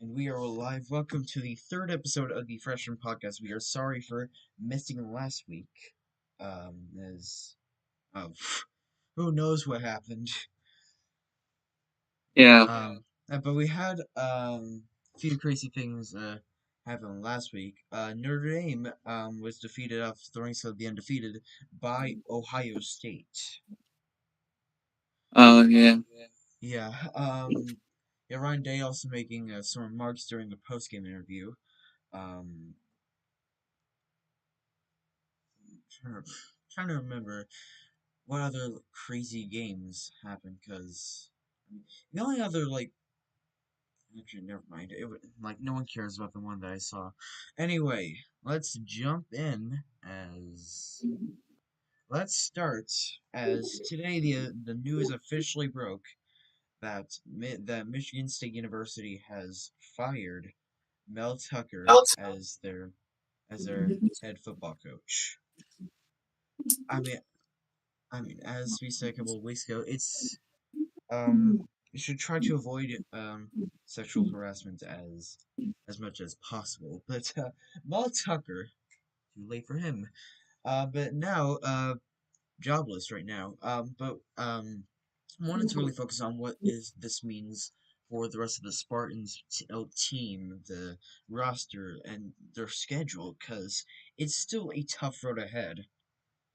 And we are live. Welcome to the third episode of the Freshman podcast. We are sorry for missing last week. As oh, who knows what happened. Yeah. But we had a few crazy things happen last week. Notre Dame was defeated off the ranks of the undefeated by Ohio State. Oh, yeah. Yeah. Yeah. Ryan Day also making some remarks during the post game interview. Um, trying to remember what other crazy games happened because the only other actually never mind like no one cares about the one that I saw. Anyway, let's jump in as let's start as today the news officially broke that Michigan State University has fired Mel Tucker as their head football coach. I mean as we said a couple of weeks ago, you should try to avoid sexual harassment as much as possible. But Mel Tucker, too late for him. But now jobless right now. But wanted to really focus on what is this means for the rest of the Spartans team, the roster, and their schedule, because it's still a tough road ahead.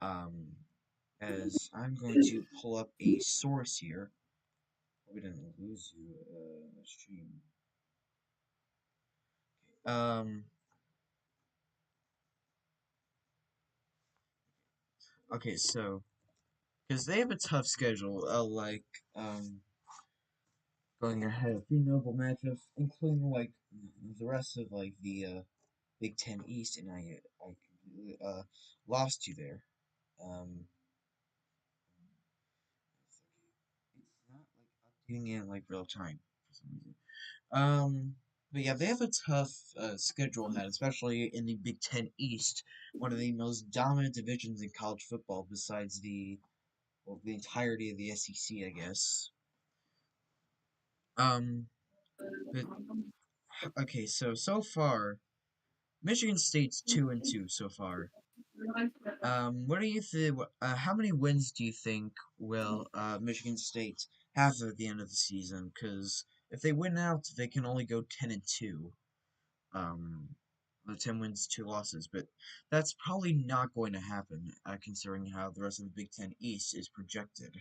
Um, as I'm going to pull up a source here. We didn't lose you, stream. Um, okay, so, because they have a tough schedule, going ahead, a few notable matchups, including, the rest of, Big Ten East, and I completely, lost you there. Um, it's not, updating in, real time for some reason. But yeah, they have a tough schedule ahead, especially in the Big Ten East, one of the most dominant divisions in college football, besides the entirety of the SEC, I guess. Um, but okay, so far, Michigan State's 2-2 so far. What do you think? How many wins do you think will Michigan State have at the end of the season? Because if they win out, they can only go 10-2. Um, the 10 wins, 2 losses, but that's probably not going to happen, considering how the rest of the Big Ten East is projected.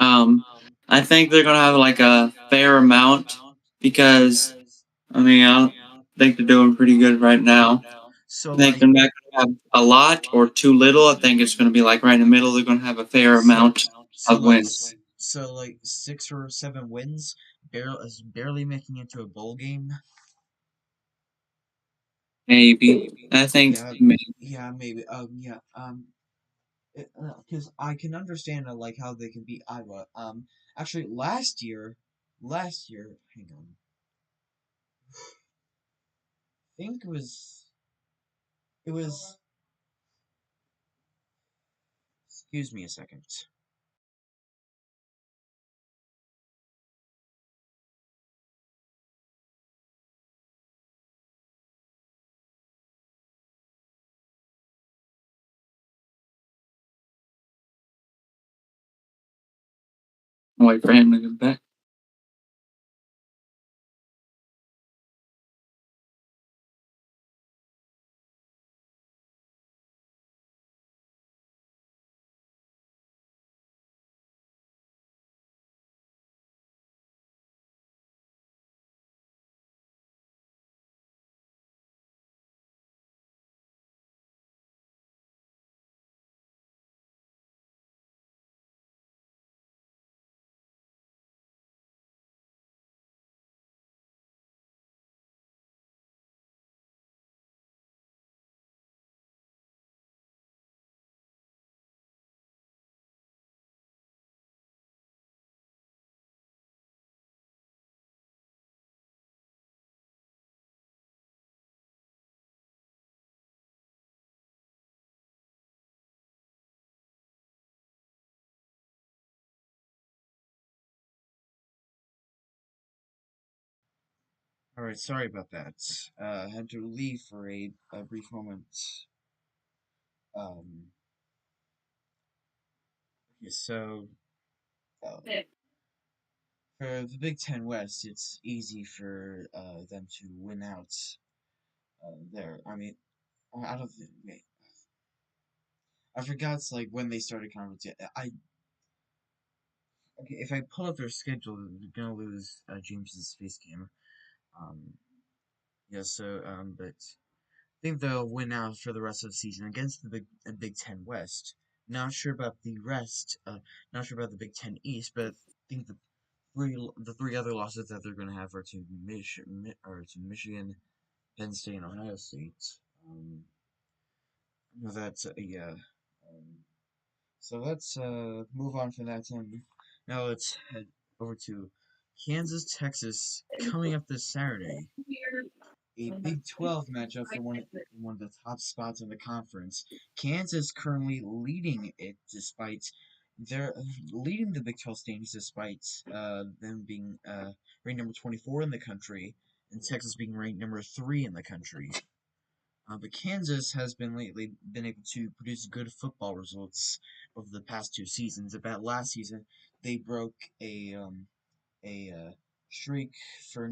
Um, I think they're gonna have like a fair amount because I think they're doing pretty good right now. So I think they're not gonna have a lot or too little. I think it's gonna be like right in the middle. They're gonna have a fair so amount so of like wins. so like 6 or 7 wins, barely making it to a bowl game. Maybe. I think Yeah, yeah, maybe. Yeah. Because I can understand how they can beat Iowa. Actually, last year, hang on, I think it was. Excuse me a second. wait for him to get back. All right, sorry about that. Had to leave for a brief moment. Um, yeah, so uh, for the Big Ten West, it's easy for them to win out there. I mean, out of the wait, I forgot it's like when they started conference. Yeah, I okay, if I pull up their schedule, they're gonna lose James's face game. Um, yeah, so but I think they'll win out for the rest of the season against the Big Ten West. Not sure about the rest. Not sure about the Big Ten East, but I think the three other losses that they're going to have are to Michigan, Penn State, and Ohio State. Um, no, that's yeah. Um, so let's move on from that. And now let's head over to Kansas, Texas, coming up this Saturday. A Big 12 matchup for one of the top spots in the conference. Kansas currently leading it despite they're leading the Big 12 standings despite them being ranked number 24 in the country and Texas being ranked number 3 in the country. But Kansas has been lately been able to produce good football results over the past two seasons. About last season, they broke a streak for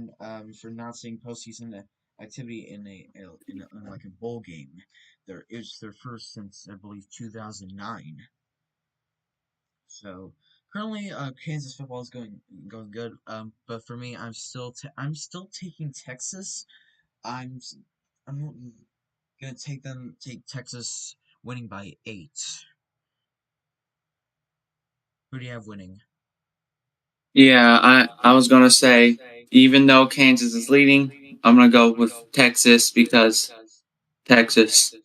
not seeing postseason activity in like a bowl game. It's their first since I believe 2009. So currently, Kansas football is going good. But for me, I'm still taking Texas. I'm I'm gonna take Texas winning by 8. Who do you have winning? Yeah, I was gonna say, even though Kansas is leading, I'm gonna go with Texas because Texas.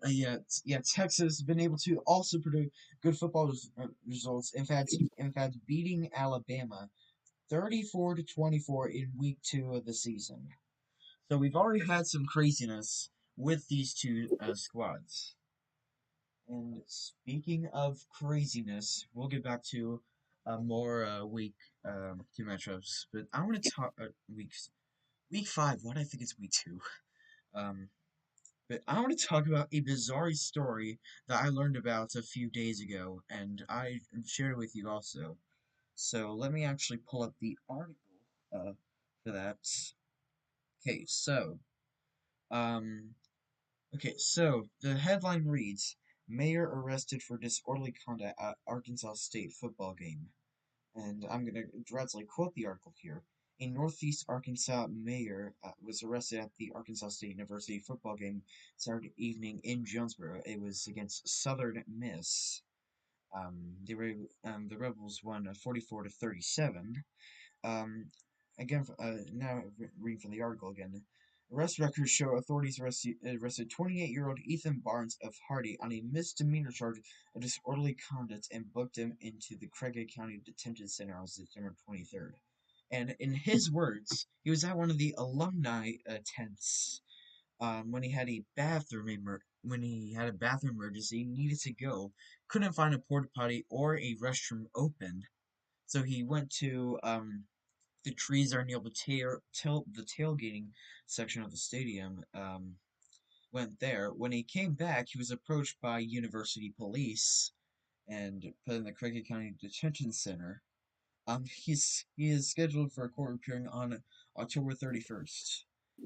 Yeah, Texas has been able to also produce good football results. In fact, beating Alabama 34 to 24 in week 2 of the season. So we've already had some craziness with these two squads. And speaking of craziness, we'll get back to more week 2 matchups. But I want to talk week 5. What I think it's week 2. Um, But I want to talk about a bizarre story that I learned about a few days ago, and I shared it with you also. So let me actually pull up the article for that. Okay, so um, the headline reads: Mayor arrested for disorderly conduct at Arkansas State football game. And I'm going to directly quote the article here. A Northeast Arkansas mayor was arrested at the Arkansas State University football game Saturday evening in Jonesboro. It was against Southern Miss. The Rebels won 44 to 37. Um, again, now reading from the article again. Arrest records show authorities arrested 28-year-old Ethan Barnes of Hardy on a misdemeanor charge of disorderly conduct and booked him into the Craig County Detention Center on September 23rd. And in his words, he was at one of the alumni tents when he had a bathroom emergency, needed to go, couldn't find a porta potty or a restroom open, so he went to the trees are near the tailgating section of the stadium. Went there. When he came back, he was approached by university police and put in the Craig County Detention Center. He is scheduled for a court appearing on October 31st.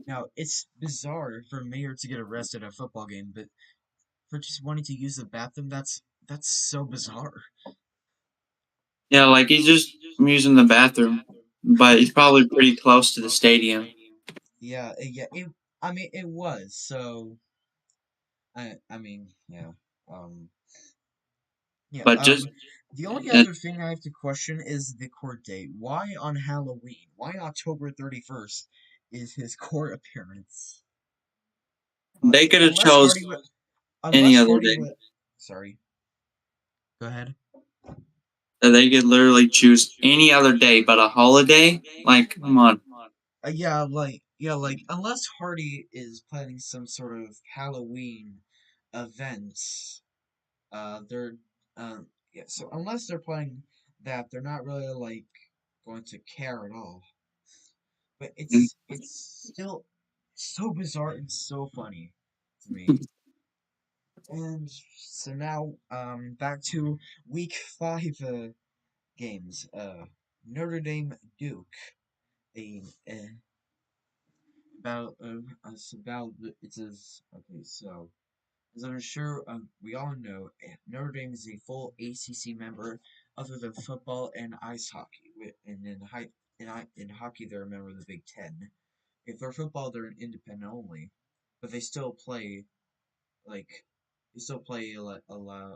Now, it's bizarre for a mayor to get arrested at a football game, but for just wanting to use the bathroom, that's so bizarre. Yeah, like he's just using the bathroom, but he's probably pretty close to the stadium. Yeah. I mean, it was so. I mean, yeah. Um, yeah. But just The only uh, other thing I have to question is the court date. Why on Halloween? Why October 31st is his court appearance? they could have Unless chose any other Hardy day. would. Sorry. Go ahead. They could literally choose any other day, but a holiday? Like, come on. Unless Hardy is planning some sort of Halloween event, they're yeah. So unless they're planning that, they're not really like going to care at all. but it's still so bizarre and so funny to me. And so now, back to week 5 games. Notre Dame Duke. A about about it's as okay. So as I'm sure we all know, Notre Dame is a full ACC member, other than football and ice hockey. And in hockey, they're a member of the Big Ten. If they're football, they're an independent only, but like they still play a lot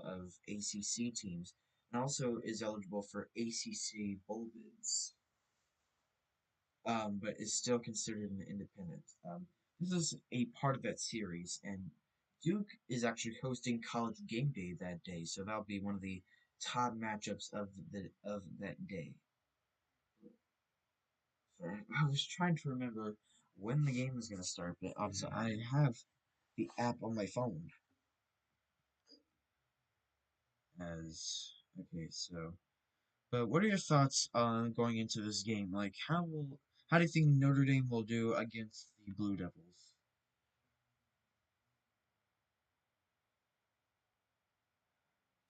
of ACC teams, and also is eligible for ACC bowl bids. But is still considered an independent. This is a part of that series, and Duke is actually hosting College Game Day that day, so that'll be one of the top matchups of that day. So I was trying to remember when the game was gonna start, but obviously I have the app on my phone as okay. So, but what are your thoughts on going into this game? Like, how do you think Notre Dame will do against the Blue Devils?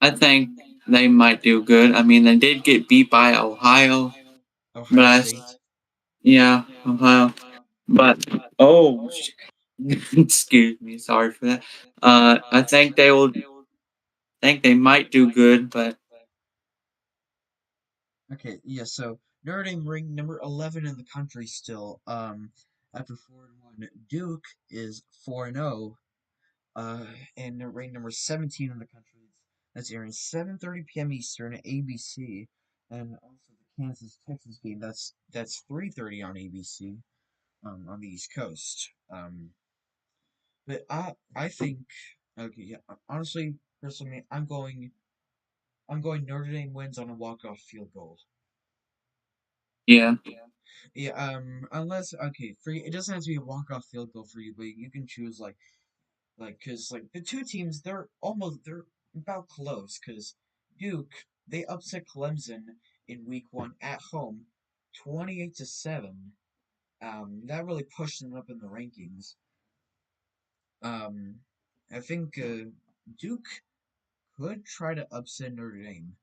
I think they might do good. I mean, they did get beat by Ohio, but Ohio State. yeah, Ohio. But excuse me, sorry for that. I think they will. Think they might do good, but Okay, yeah, so Notre Dame ranked number 11 in the country still. After 4-1, Duke is 4-0, and they're ranked number 17 in the country. That's airing 7:30 p.m. Eastern at ABC, and also the Kansas Texas game. That's 3:30 on ABC, on the East Coast. But I think okay, yeah, honestly, personally, I'm going Notre Dame wins on a walk-off field goal. yeah, Yeah, unless okay, for you, it doesn't have to be a walk-off field goal for you, but you can choose because like the two teams, they're about close. Because Duke, they upset Clemson in week 1 at home, 28-7. That really pushed them up in the rankings. Um, I think Duke could try to upset Notre Dame,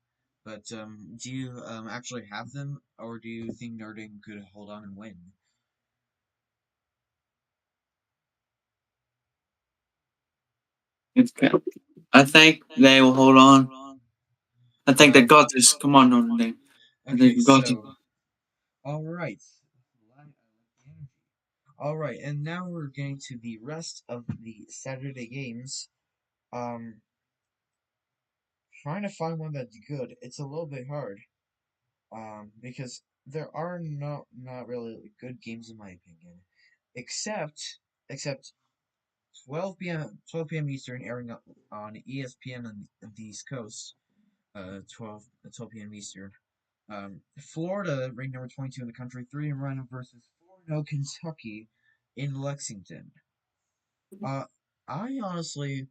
but do you actually have them, or do you think Notre Dame could hold on and win? it's good. I think they will hold on. I think they Uh, got this. Come on, Notre Dame. I think okay, we got it. so all right. All right, and now we're getting to the rest of the Saturday games. Um, trying to find one that's good. It's a little bit hard. Because there are not really good games in my opinion, except 12 p.m. Eastern, airing on ESPN on the East Coast. 12 p.m. Eastern. Florida, ranked number 22 in the country, 3-1 versus 4-0 Kentucky in Lexington. Uh, I honestly,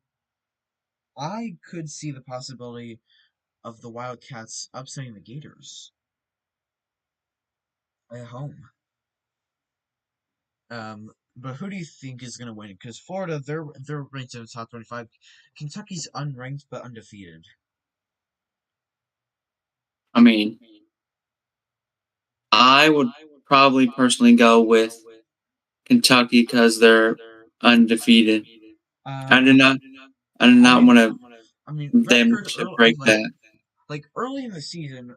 I could see the possibility of the Wildcats upsetting the Gators at home. But who do you think is going to win? Because Florida, they're ranked in the top 25. Kentucky's unranked but undefeated. I mean, I would probably personally go with Kentucky because they're undefeated. I Um, did not. I did I not mean, want to them record to early, break that. like early in the season,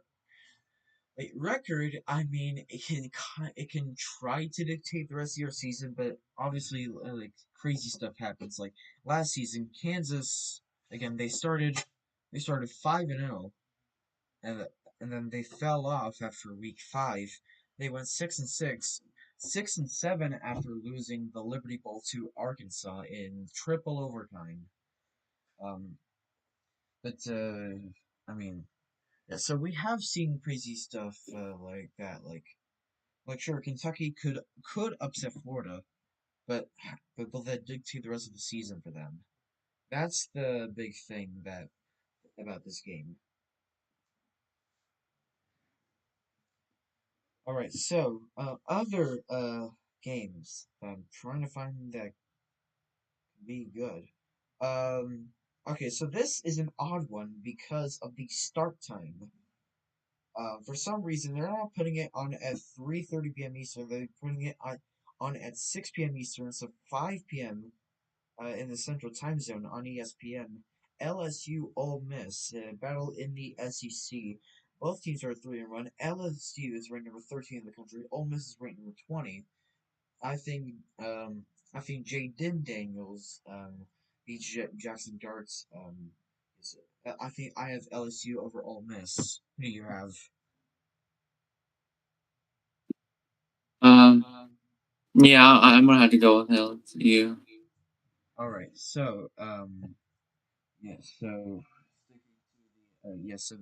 like record. I mean, it can try to dictate the rest of your season, but obviously, like crazy stuff happens. Like last season, Kansas again. They started 5-0, and and then they fell off after week 5. They went 6-6, 6-7 after losing the Liberty Bowl to Arkansas in triple overtime. Um, but I mean, yeah. So we have seen crazy stuff like that. Like sure, Kentucky could upset Florida, but will that dictate the rest of the season for them? That's the big thing that about this game. All right, so other games I'm trying to find that can be good. Um, okay, so this is an odd one because of the start time. For some reason, they're not putting it on at 3:30 p.m. Eastern. They're putting it on at 6 p.m. Eastern, so 5 p.m. In the Central Time Zone on ESPN. LSU Ole Miss battle in the SEC. Both teams are 3-1. LSU is ranked number 13 in the country. Ole Miss is ranked number 20. I think um I think Jaden Daniels beats Jackson Darts. I think I have LSU over Ole Miss. Who do you have? Um, yeah, I'm gonna have to go with LSU. All right, so yeah, so yes, so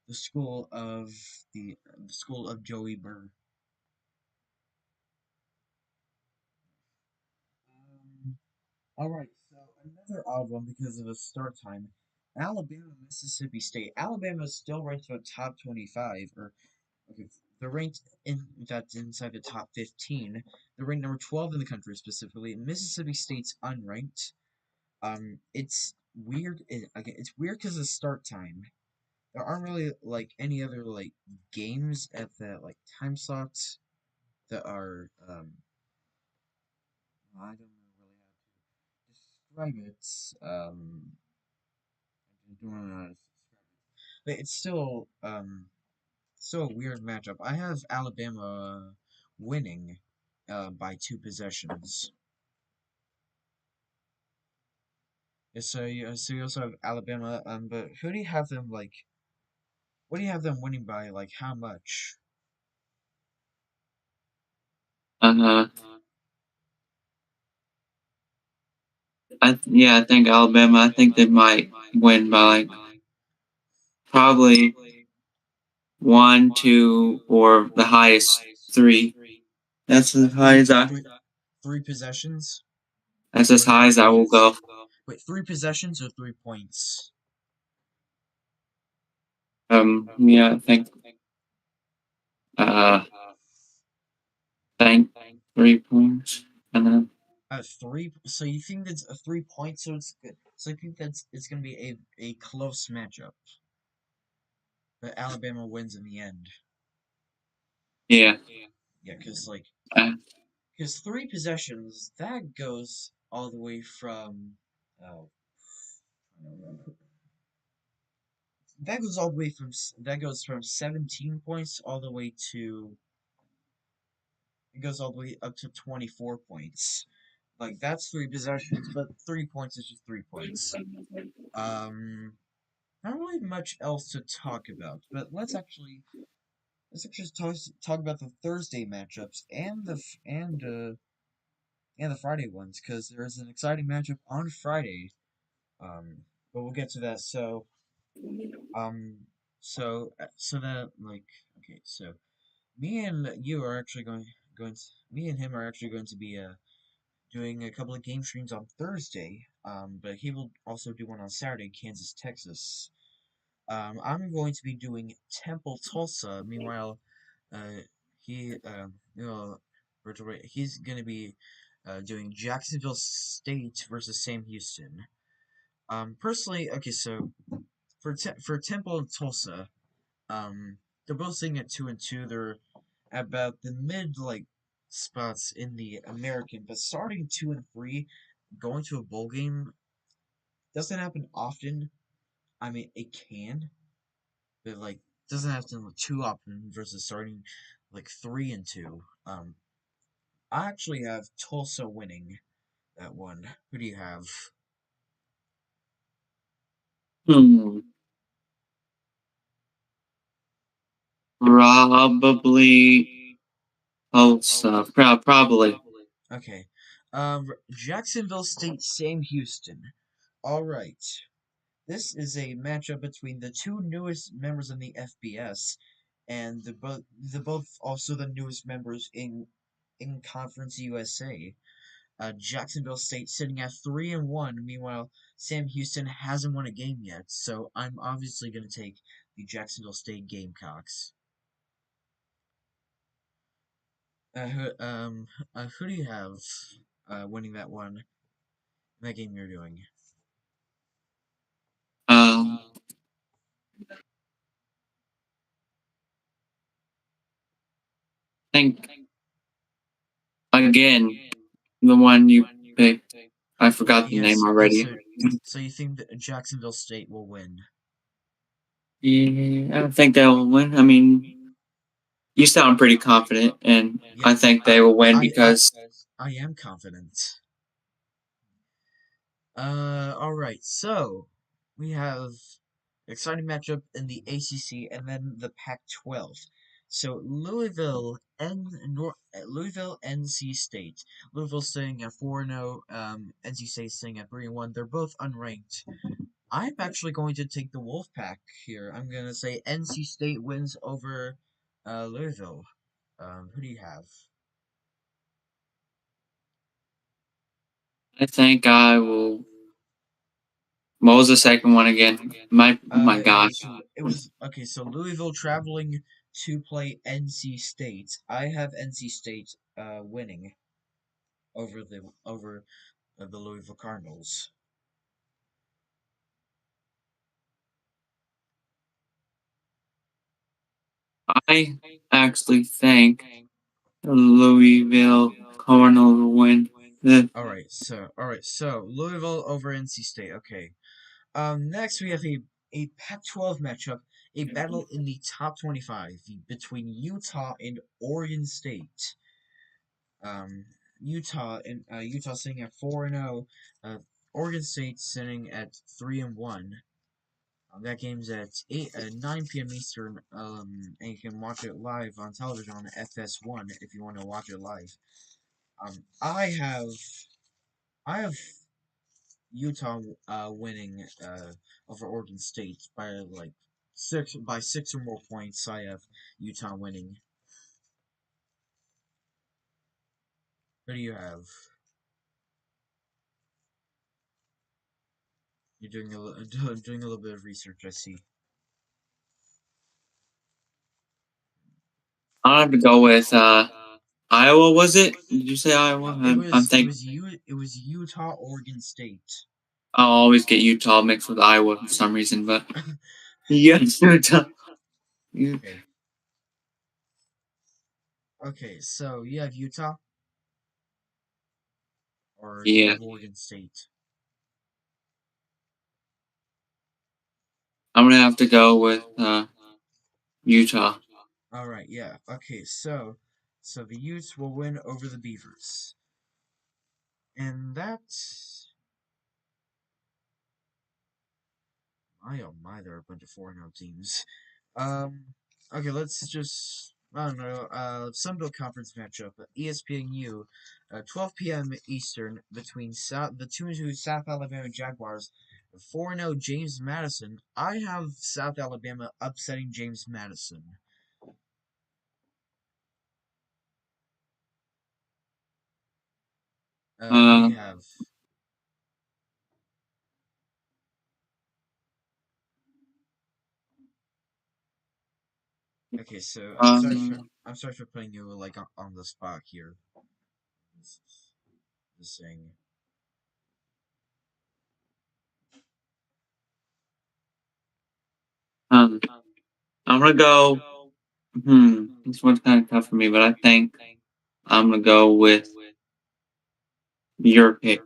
the school of the school of Joey Burr. All right, so another odd one because of the start time. Alabama, Mississippi State. Alabama is still ranked about top 25, or okay, they're ranked in fact inside the top 15. They're ranked number 12 in the country specifically. Mississippi State's unranked. It's weird. Again, it's weird because of start time. There aren't really like any other like games at that like time slots that are I don't know really how to describe it. I don't know how to describe it. But it's still a weird matchup. I have Alabama winning by 2 possessions. Yeah, so you also have Alabama, but who do you have them like? What do you have them winning by? Like how much? Uh, yeah, I think Alabama. I think they might win by like probably one, two, or the highest three. That's as high Three, as I. three, 3 possessions, That's as or high three as I will points. go. Wait, 3 possessions or 3 points? Yeah, I uh think 3 points, and then Three. So you think that's a 3 point? So it's good. So I think it's gonna be a close matchup, but Alabama wins in the end. yeah. Yeah, because like Uh, because 3 possessions that goes all the way from oh that goes from 17 points all the way to it goes all the way up to 24 points. Like that's 3 possessions, but 3 points is just 3 points. Um, Not really much else to talk about, but let's actually talk about the Thursday matchups and the Friday ones because there is an exciting matchup on Friday. But we'll get to that. Um, so that like okay, so me and you are actually me and him are actually going to be doing a couple of game streams on Thursday. But he will also do one on Saturday, Kansas, Texas. I'm going to be doing Temple Tulsa. Meanwhile, he, he's going to be doing Jacksonville State versus Sam Houston. Personally, okay, so for Temple and Tulsa, they're both sitting at 2-2. They're about the mid like spots in the American, but starting 2-3, going to a bowl game doesn't happen often. I mean, it can, but like doesn't happen too often versus starting like 3-2. I actually have Tulsa winning that one. Who do you have? hmm, probably Tulsa. Probably. Okay. Jacksonville State, Sam Houston. All right. This is a matchup between the two newest members in the FBS, and the both also the newest members in Conference USA. Jacksonville State sitting at 3-1. Meanwhile, Sam Houston hasn't won a game yet, so I'm obviously going to take the Jacksonville State Gamecocks. Uh, who, um, who do you have winning that one? That game you're doing? Um, I think again the one you picked. I forgot the name Yes, yes. already. So you think that Jacksonville State will win? Yeah, I don't think they will win. I mean, you sound pretty confident, and Yeah, I think they will win I, I, because I am confident. All right. So we have exciting matchup in the ACC and then the Pac-12. So Louisville, NC State. Louisville staying at 4-0. NC State staying at 3-1. They're both unranked. I'm actually going to take the Wolfpack here. I'm gonna say NC State wins over Louisville. Who do you have? I think I will. What was the second one again? Oh my It God. was okay. So Louisville traveling to play NC State. I have NC State winning over the Louisville Cardinals. I actually think Louisville Cardinals will win. The All right. So Louisville over NC State. Okay. Next we have a Pac-12 matchup, a battle in the top 25 between Utah and Oregon State. Um, Utah sitting at 4-0. Oregon State sitting at 3-1. That game's at 9 p.m. Eastern. And you can watch it live on television on FS1 if you want to watch it live. Um, I have I have Utah winning over Oregon State by like six or more points. I have Utah winning. Who do you have? You're doing doing a little bit of research. I see. I'll have to go with Iowa. Was it? Did you say Iowa? I'm thinking It was Utah Oregon State. I'll always get Utah mixed with Iowa for some reason, but yeah, Utah. Yeah. Okay. Okay, so you have Utah or you Yeah. have Oregon State. I'm gonna have to go with Utah. All right, yeah. Okay, so the Utes will win over the Beavers. And that's my oh my, there are a bunch of 4-0 teams. Um, okay, let's just I don't know. Sunbelt Conference matchup, ESPNU, 12 p.m. Eastern between the two South Alabama Jaguars. 4-0 James Madison. I have South Alabama upsetting James Madison. Who do Uh, you have? Okay, so I'm sorry for putting you like on the spot here. Just, just saying. um, I'm gonna go. This one's kind of tough for me, but I think I'm gonna go with your pick.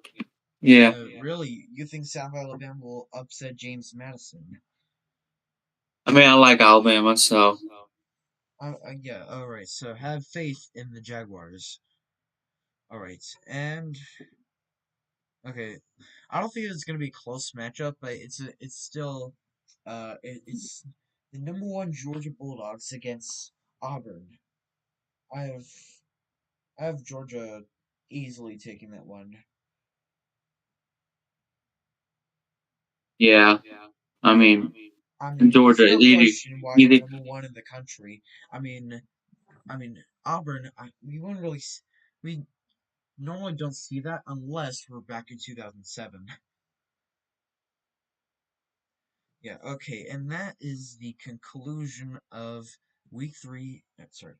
Yeah. Really, you think South Alabama will upset James Madison? I mean, I like Alabama, so Yeah, alright, so have faith in the Jaguars. Alright, and okay. I don't think it's gonna be a close matchup, but it's still it's the number one Georgia Bulldogs against Auburn. I have I have Georgia easily taking that one. yeah. I I mean, I mean, Georgia there's no either question why they're either. number one in the country. I mean, Auburn. We wouldn't really we normally don't see that unless we're back in 2007. Yeah, okay, and that is the conclusion of week three. Sorry,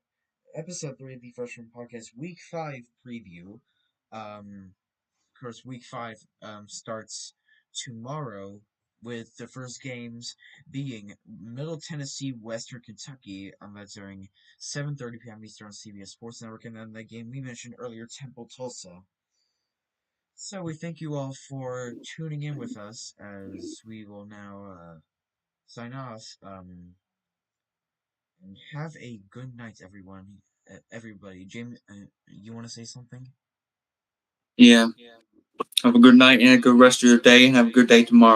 episode 3 of the Freshman Podcast, Week 5 preview. Of course, Week 5 starts tomorrow with the first games being Middle Tennessee, Western Kentucky. That's during 7:30 p.m. Eastern on CBS Sports Network, and then the game we mentioned earlier, Temple Tulsa. So we thank you all for tuning in with us as we will now sign off. And have a good night, everyone. Everybody. James, you want to say something? Yeah. Have a good night and a good rest of your day, and have a good day tomorrow.